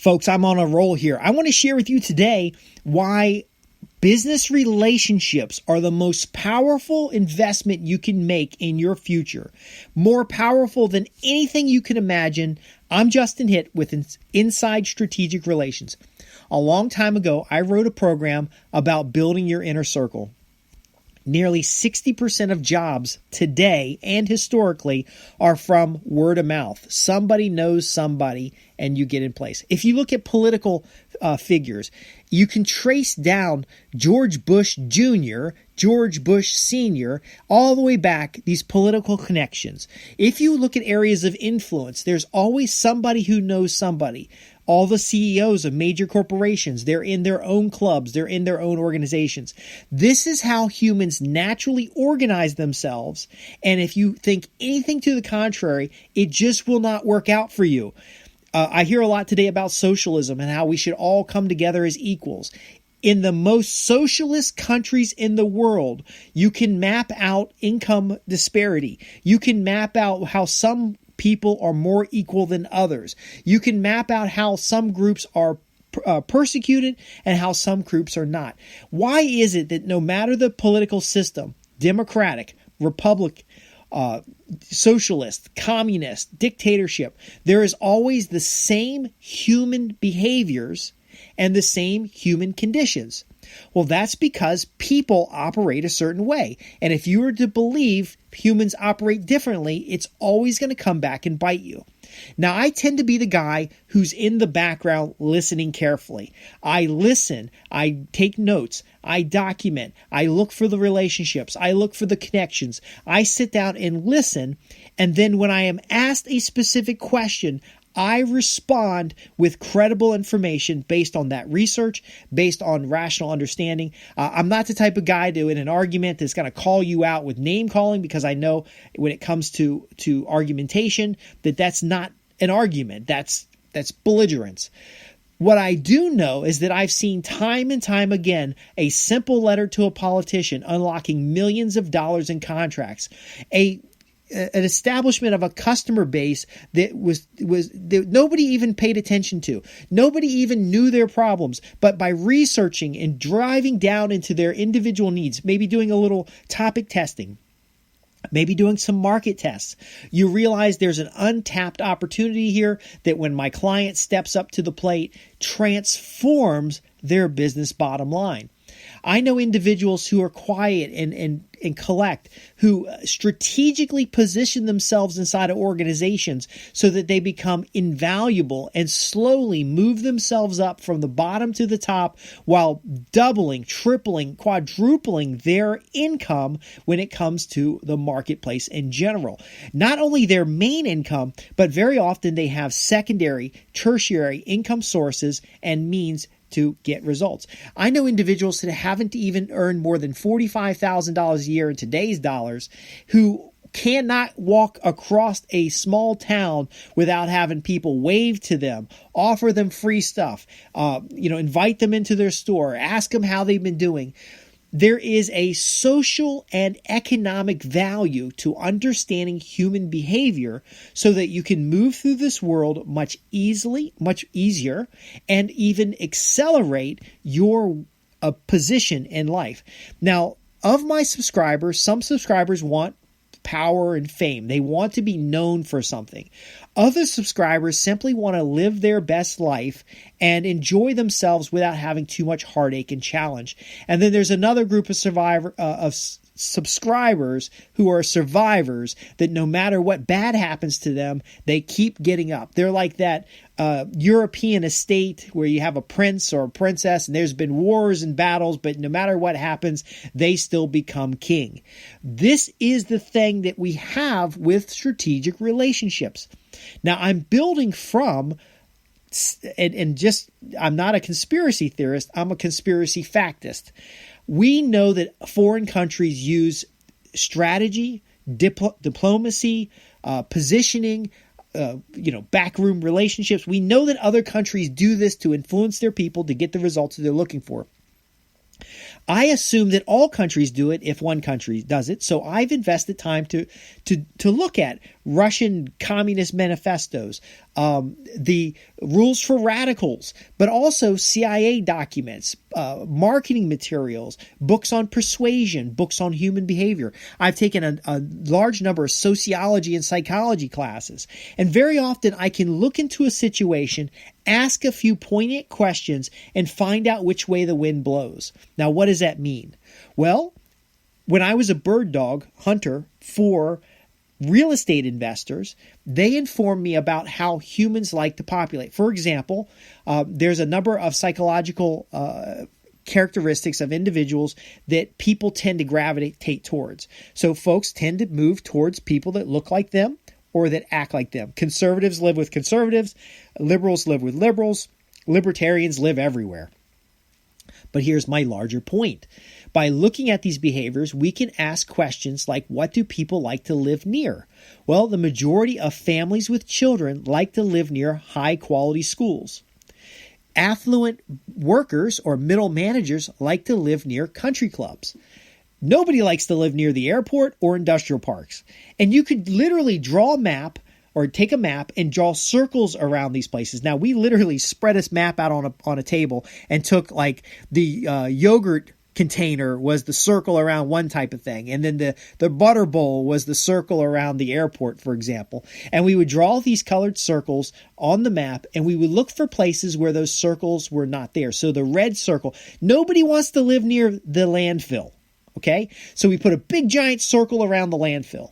Folks, I'm on a roll here. I want to share with you today why business relationships are the most powerful investment you can make in your future. More powerful than anything you can imagine. I'm Justin Hitt with Inside Strategic Relations. A long time ago, I wrote a program about building your inner circle. Nearly 60% of jobs today and historically are from word of mouth. Somebody knows somebody and you get in place. If you look at political figures, you can trace down George Bush Jr., George Bush Sr., all the way back, these political connections. If you look at areas of influence, there's always somebody who knows somebody. All the CEOs of major corporations, they're in their own clubs, they're in their own organizations. This is how humans naturally organize themselves. And if you think anything to the contrary, it just will not work out for you. I hear a lot today about socialism and how we should all come together as equals. In the most socialist countries in the world, you can map out income disparity. You can map out how some people are more equal than others. You can map out how some groups are persecuted and how some groups are not. Why is it that no matter the political system, Democratic, Republican, socialist, communist, dictatorship, there is always the same human behaviors and the same human conditions? Well, that's because people operate a certain way. And if you were to believe humans operate differently, it's always going to come back and bite you. Now, I tend to be the guy who's in the background listening carefully. I listen, I take notes, I document, I look for the relationships, I look for the connections. I sit down and listen, and then when I am asked a specific question, I respond with credible information based on that research, based on rational understanding. I'm not the type of guy to, in an argument, that's going to call you out with name calling, because I know when it comes to argumentation that's not an argument. That's belligerence. What I do know is that I've seen time and time again a simple letter to a politician unlocking millions of dollars in contracts. An establishment of a customer base that that nobody even paid attention to. Nobody even knew their problems. But by researching and driving down into their individual needs, maybe doing a little topic testing, maybe doing some market tests, you realize there's an untapped opportunity here that when my client steps up to the plate, transforms their business bottom line. I know individuals who are quiet and collect, who strategically position themselves inside of organizations so that they become invaluable and slowly move themselves up from the bottom to the top while doubling, tripling, quadrupling their income when it comes to the marketplace in general. Not only their main income, but very often they have secondary, tertiary income sources and means to get results. I know individuals that haven't even earned more than $45,000 a year in today's dollars who cannot walk across a small town without having people wave to them, offer them free stuff, invite them into their store, ask them how they've been doing. There is a social and economic value to understanding human behavior so that you can move through this world much easier, and even accelerate your position in life. Now, of my subscribers, some subscribers want power and fame. They want to be known for something. Other subscribers simply want to live their best life and enjoy themselves without having too much heartache and challenge. And then there's another group of subscribers who are survivors that no matter what bad happens to them, they keep getting up. They're like that European estate where you have a prince or a princess and there's been wars and battles, but no matter what happens, they still become king. This is the thing that we have with strategic relationships. Now, I'm building from, I'm not a conspiracy theorist, I'm a conspiracy factist. We know that foreign countries use strategy, diplomacy, positioning, backroom relationships. We know that other countries do this to influence their people to get the results that they're looking for. I assume that all countries do it if one country does it. So I've invested time to look at Russian communist manifestos, the rules for radicals, but also CIA documents, marketing materials, books on persuasion, books on human behavior. I've taken a large number of sociology and psychology classes. And very often I can look into a situation, ask a few poignant questions, and find out which way the wind blows. Now, what does that mean? Well, when I was a bird dog hunter for real estate investors, they informed me about how humans like to populate. For example, there's a number of psychological characteristics of individuals that people tend to gravitate towards. So folks tend to move towards people that look like them or that act like them. Conservatives live with conservatives. Liberals live with liberals. Libertarians live everywhere. But here's my larger point. By looking at these behaviors, we can ask questions like, what do people like to live near? Well, the majority of families with children like to live near high-quality schools. Affluent workers or middle managers like to live near country clubs. Nobody likes to live near the airport or industrial parks. And you could literally draw a map or take a map and draw circles around these places. Now, we literally spread this map out on a table and took like the yogurt container was the circle around one type of thing. And then the butter bowl was the circle around the airport, for example. And we would draw these colored circles on the map and we would look for places where those circles were not there. So the red circle, nobody wants to live near the landfill. Okay. So we put a big giant circle around the landfill.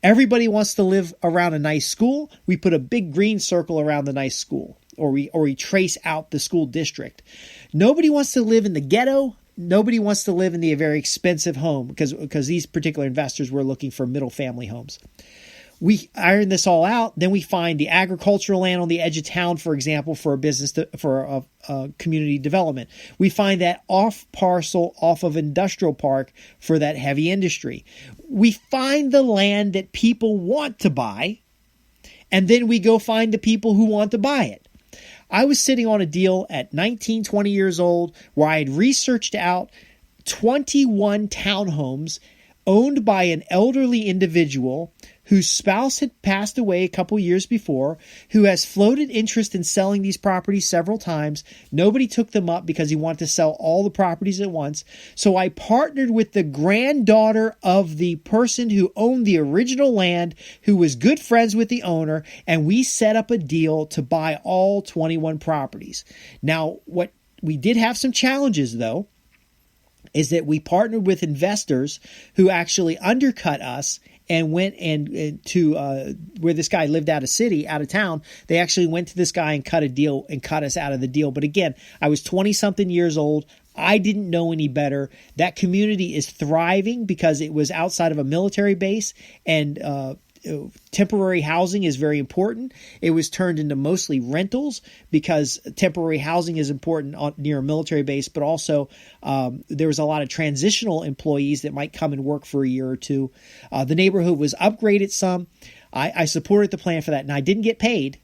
Everybody wants to live around a nice school. We put a big green circle around the nice school, or we trace out the school district. Nobody wants to live in the ghetto. Nobody wants to live in the very expensive home because these particular investors were looking for middle family homes. We iron this all out. Then we find the agricultural land on the edge of town, for example, for a business, for a community development. We find that off parcel, off of industrial park for that heavy industry. We find the land that people want to buy, and then we go find the people who want to buy it. I was sitting on a deal at 19, 20 years old where I had researched out 21 townhomes owned by an elderly individual whose spouse had passed away a couple years before, who has floated interest in selling these properties several times. Nobody took them up because he wanted to sell all the properties at once. So I partnered with the granddaughter of the person who owned the original land, who was good friends with the owner, and we set up a deal to buy all 21 properties. Now, what we did have some challenges, though, is that we partnered with investors who actually undercut us and went and to where this guy lived out of town. They actually went to this guy and cut a deal and cut us out of the deal. But again, I was 20-something years old. I didn't know any better. That community is thriving because it was outside of a military base, and temporary housing is very important. It was turned into mostly rentals because temporary housing is important near a military base, but also there was a lot of transitional employees that might come and work for a year or two. The neighborhood was upgraded some. I supported the plan for that, and I didn't get paid.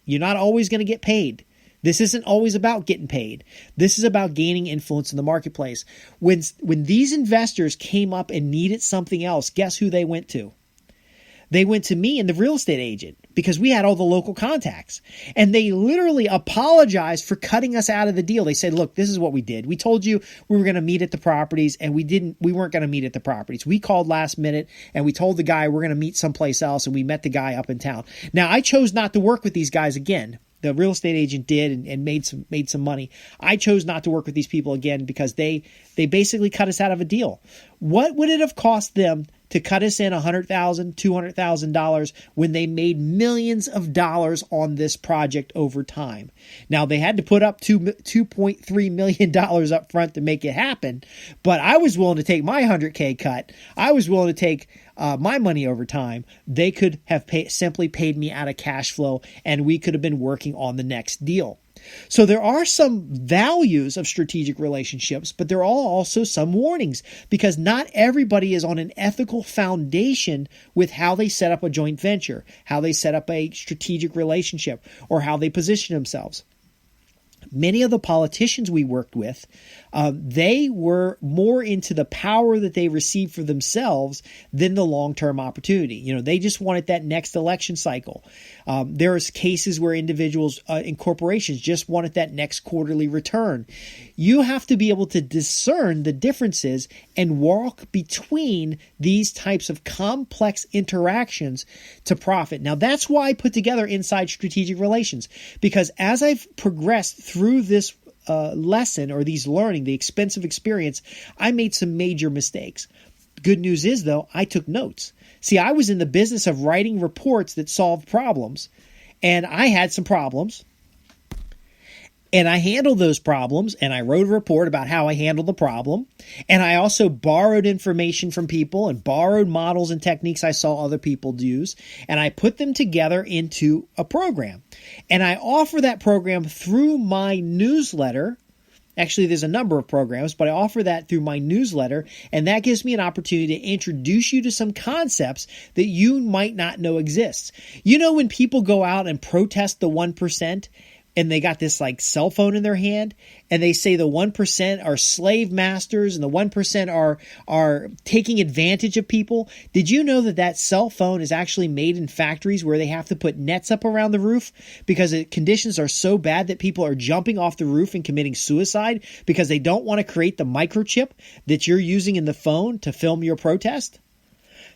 You're not always going to get paid. This isn't always about getting paid. This is about gaining influence in the marketplace. When these investors came up and needed something else, guess who they went to? They went to me and the real estate agent because we had all the local contacts. And they literally apologized for cutting us out of the deal. They said, look, this is what we did. We told you we were going to meet at the properties, and we weren't going to meet at the properties. We called last minute and we told the guy we're going to meet someplace else, and we met the guy up in town. Now, I chose not to work with these guys again. The real estate agent did and made some money. I chose not to work with these people again because they basically cut us out of a deal. What would it have cost them to cut us in $100,000, $200,000 when they made millions of dollars on this project over time? Now, they had to put up $2.3 million up front to make it happen, but I was willing to take my $100K cut. I was willing to take my money over time. They could have simply paid me out of cash flow, and we could have been working on the next deal. So there are some values of strategic relationships, but there are also some warnings because not everybody is on an ethical foundation with how they set up a joint venture, how they set up a strategic relationship, or how they position themselves. Many of the politicians we worked with, they were more into the power that they received for themselves than the long-term opportunity. You know, they just wanted that next election cycle. There's cases where individuals in corporations just wanted that next quarterly return. You have to be able to discern the differences and walk between these types of complex interactions to profit. Now, that's why I put together Inside Strategic Relations, because as I've progressed through this lesson or these learning, the expensive experience, I made some major mistakes. Good news is, though, I took notes. See, I was in the business of writing reports that solved problems, and I had some problems. And I handled those problems, and I wrote a report about how I handled the problem. And I also borrowed information from people and borrowed models and techniques I saw other people use. And I put them together into a program. And I offer that program through my newsletter. Actually, there's a number of programs, but I offer that through my newsletter. And that gives me an opportunity to introduce you to some concepts that you might not know exists. You know, when people go out and protest the 1%, and they got this like cell phone in their hand, and they say the 1% are slave masters and the 1% are taking advantage of people. Did you know that that cell phone is actually made in factories where they have to put nets up around the roof because the conditions are so bad that people are jumping off the roof and committing suicide because they don't want to create the microchip that you're using in the phone to film your protest?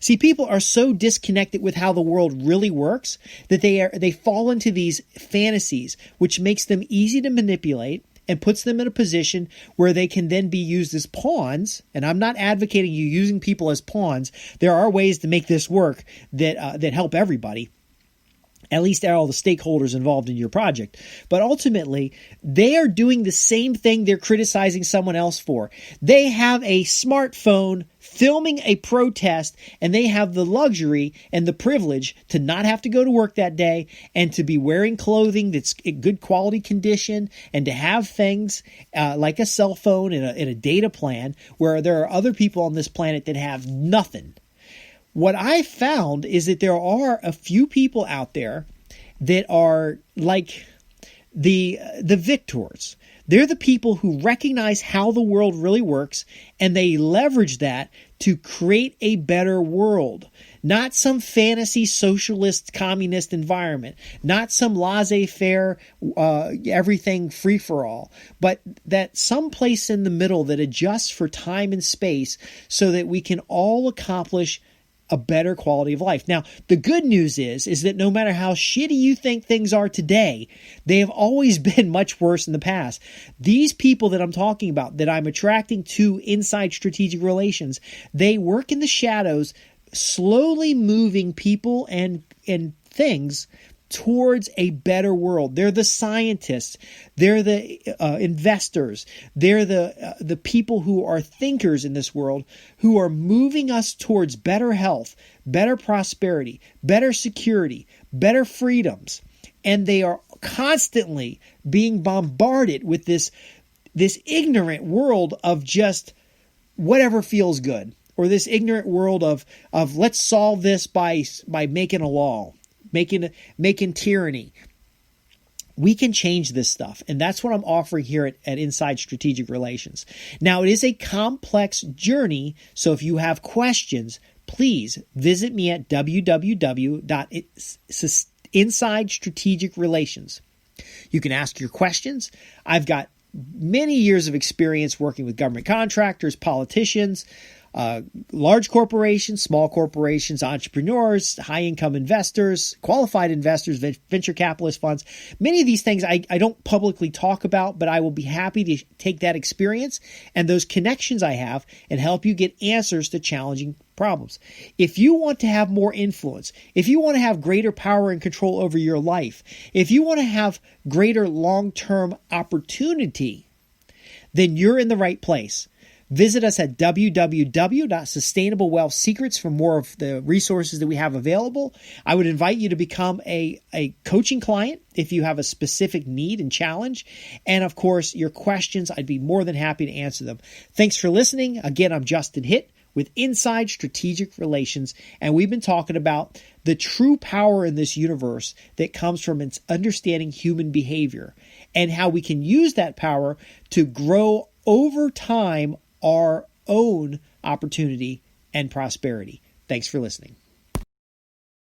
See, people are so disconnected with how the world really works that they fall into these fantasies, which makes them easy to manipulate and puts them in a position where they can then be used as pawns. And I'm not advocating you using people as pawns. There are ways to make this work that help everybody. At least all the stakeholders involved in your project. But ultimately, they are doing the same thing they're criticizing someone else for. They have a smartphone filming a protest, and they have the luxury and the privilege to not have to go to work that day and to be wearing clothing that's in good quality condition and to have things like a cell phone and a data plan where there are other people on this planet that have nothing. What I found is that there are a few people out there that are like the victors. They're the people who recognize how the world really works, and they leverage that to create a better world. Not some fantasy socialist communist environment, not some laissez-faire, everything free-for-all, but that some place in the middle that adjusts for time and space so that we can all accomplish a better quality of life. Now, the good news is that no matter how shitty you think things are today, they have always been much worse in the past. These people that I'm talking about, that I'm attracting to Inside Strategic Relations, they work in the shadows, slowly moving people and things towards a better world. They're the scientists. They're the investors. They're the people who are thinkers in this world, who are moving us towards better health, better prosperity, better security, better freedoms. And they are constantly being bombarded with this ignorant world of just whatever feels good, or this ignorant world of let's solve this by making a law. Making tyranny. We can change this stuff, and that's what I'm offering here at Inside Strategic Relations. Now, it is a complex journey, so if you have questions, please visit me at www.InsideStrategicRelations. You can ask your questions. I've got many years of experience working with government contractors, politicians, large corporations, small corporations, entrepreneurs, high-income investors, qualified investors, venture capitalist funds. Many of these things I don't publicly talk about, but I will be happy to take that experience and those connections I have and help you get answers to challenging problems. If you want to have more influence, if you want to have greater power and control over your life, if you want to have greater long-term opportunity, then you're in the right place. Visit us at www.sustainablewealthsecrets for more of the resources that we have available. I would invite you to become a coaching client if you have a specific need and challenge. And of course, your questions, I'd be more than happy to answer them. Thanks for listening. Again, I'm Justin Hitt with inside strategic relations, and we've been talking about the true power in this universe that comes from its understanding human behavior and how we can use that power to grow over time our own opportunity and prosperity. Thanks for listening.